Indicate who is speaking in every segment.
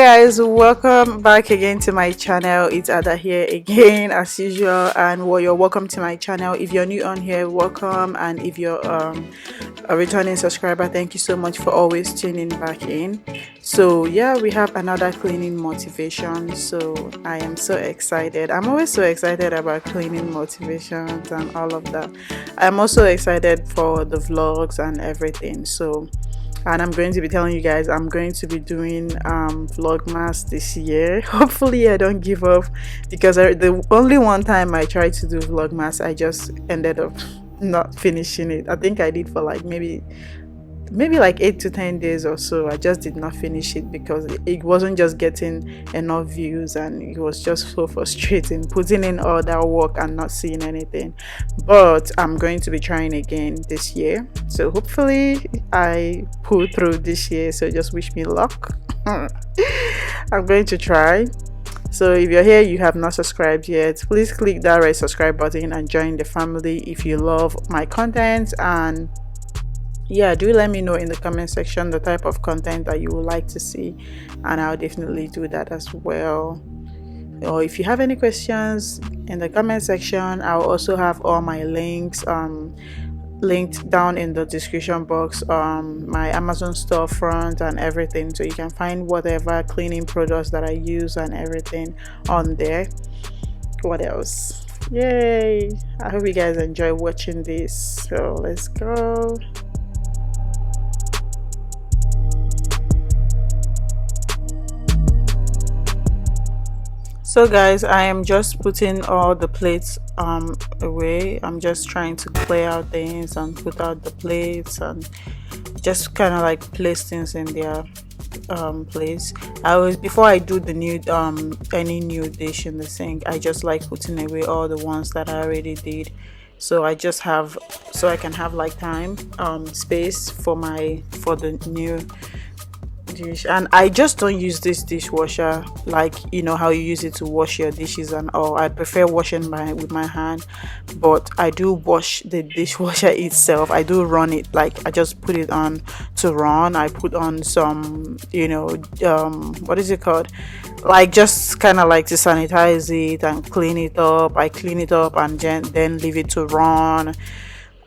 Speaker 1: guys, welcome back again to my channel. It's Ada here again as usual, and well, you're welcome to my channel. If you're new on here, welcome, and if you're a returning subscriber, thank you so much for always tuning back in. So yeah, we have another cleaning motivation, so I am so excited. I'm always so excited about cleaning motivations and all of that. I'm also excited for the vlogs and everything. And I'm going to be telling you guys I'm going to be doing vlogmas this year. Hopefully I don't give up, because the only one time I tried to do vlogmas, I just ended up not finishing it. I think I did for like maybe like 8 to 10 days or so. I just did not finish it because it wasn't just getting enough views, and it was just so frustrating putting in all that work and not seeing anything. But I'm going to be trying again this year, so hopefully I pull through this year. So just wish me luck. I'm going to try. So if you're here, you have not subscribed yet, please click that red subscribe button and join the family if you love my content. And yeah, do let me know in the comment section the type of content that you would like to see, and I'll definitely do that as well. Or if you have any questions in the comment section, I'll also have all my links linked down in the description box, my Amazon storefront and everything, so you can find whatever cleaning products that I use and everything on there. What else? Yay, I hope you guys enjoy watching this, so let's go. So guys, I am just putting all the plates away. I'm just trying to clear out things and put out the plates and just kind of like place things in their place. Before I do the new any new dish in the sink, I just like putting away all the ones that I already did, so I can have like time space for the new dish. And I just don't use this dishwasher like, you know how you use it to wash your dishes and all. I prefer washing with my hand, but I do wash the dishwasher itself. I do run it, like I just put it on to run. I put on some, what is it called, like just kind of like to sanitize it and clean it up. I clean it up and then leave it to run.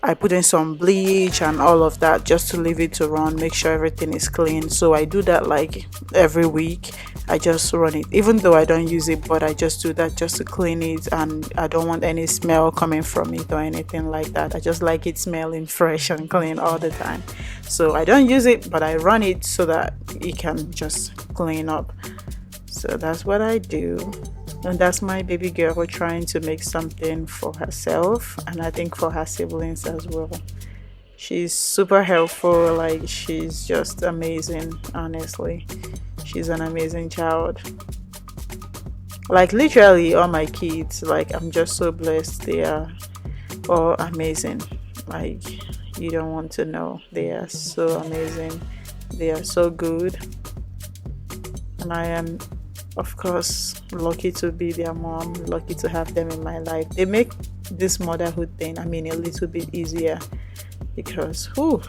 Speaker 1: I put in some bleach and all of that just to leave it to run, make sure everything is clean. So I do that like every week. I just run it, even though I don't use it, but I just do that just to clean it, and I don't want any smell coming from it or anything like that. I just like it smelling fresh and clean all the time. So I don't use it, but I run it so that it can just clean up. So that's what I do. And that's my baby girl trying to make something for herself, and I think for her siblings as well. She's super helpful, like she's just amazing. Honestly, she's an amazing child. Like literally all my kids, like I'm just so blessed. They are all amazing. Like you don't want to know. They are so amazing. They are so good, and I am, of course, lucky to be their mom, lucky to have them in my life. They make this motherhood thing, a little bit easier, because whew.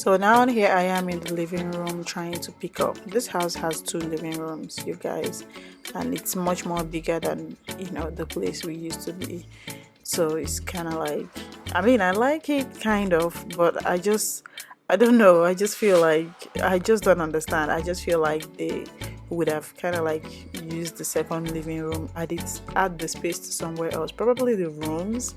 Speaker 1: So now here I am in the living room trying to pick up. This house has two living rooms, you guys, and it's much more bigger than the place we used to be. So it's kind of like, I mean, I like it kind of, but I don't know. I just feel like I just don't understand. I just feel like they would have kind of like used the second living room, add the space to somewhere else, probably the rooms,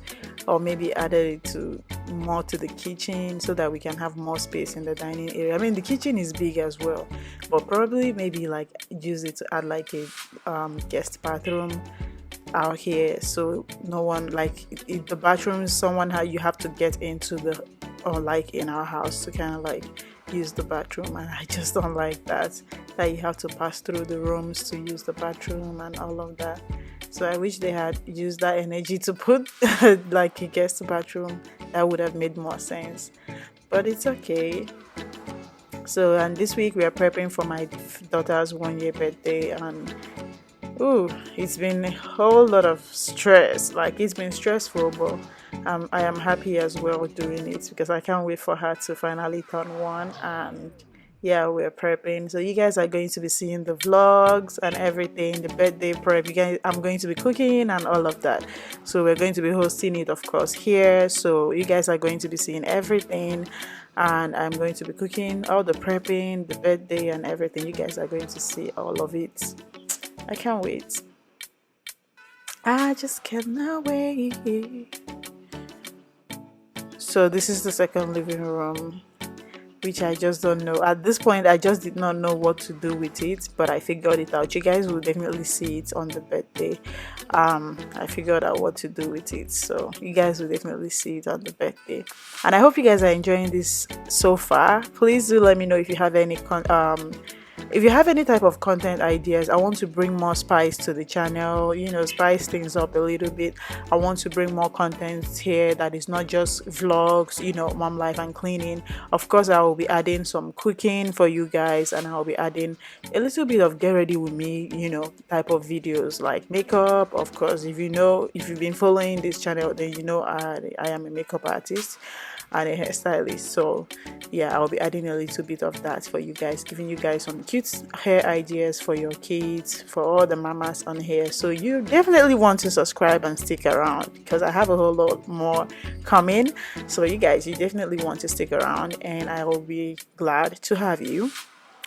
Speaker 1: or maybe added it to more to the kitchen so that we can have more space in the dining area. I mean, the kitchen is big as well, but probably maybe like use it to add like a guest bathroom out here, so no one, like if the bathroom someone how you have to get into the, or like in our house to kind of like use the bathroom, and I just don't like that you have to pass through the rooms to use the bathroom and all of that. So I wish they had used that energy to put like a guest bathroom. That would have made more sense, but it's okay. So, and this week we are prepping for my daughter's 1 year birthday, and ooh, it's been a whole lot of stress. Like, it's been stressful, but I am happy as well doing it because I can't wait for her to finally turn one. And yeah, we're prepping. So you guys are going to be seeing the vlogs and everything, the birthday prep. You guys, I'm going to be cooking and all of that. So we're going to be hosting it, of course, here. So you guys are going to be seeing everything. And I'm going to be cooking, all the prepping, the birthday and everything. You guys are going to see all of it. I can't wait. I just cannot wait. So this is the second living room, which I just don't know. At this point, I just did not know what to do with it, but I figured it out. You guys will definitely see it on the birthday. I figured out what to do with it, so you guys will definitely see it on the birthday. And I hope you guys are enjoying this so far. Please do let me know if you have any if you have any type of content ideas. I want to bring more spice to the channel, spice things up a little bit. I want to bring more content here that is not just vlogs, mom life and cleaning. Of course, I will be adding some cooking for you guys, and I'll be adding a little bit of get ready with me, type of videos like makeup. Of course, if you've been following this channel, then I am a makeup artist and a hairstylist. So yeah, I'll be adding a little bit of that for you guys, giving you guys some cute hair ideas for your kids, for all the mamas on here. So you definitely want to subscribe and stick around because I have a whole lot more coming. So you guys, you definitely want to stick around, and I will be glad to have you.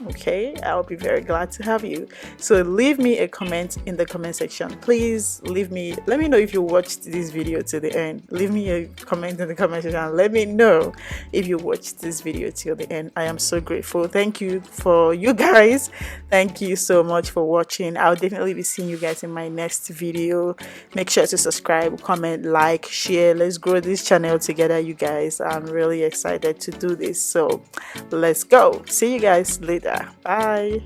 Speaker 1: Okay, I'll be very glad to have you. So leave me a comment in the comment section. Please let me know if you watched this video to the end. Leave me a comment in the comment section. Let me know if you watched this video till the end. I am so grateful. Thank you for you guys. Thank you so much for watching. I'll definitely be seeing you guys in my next video. Make sure to subscribe, comment, like, share. Let's grow this channel together, you guys. I'm really excited to do this. So let's go. See you guys later. Bye.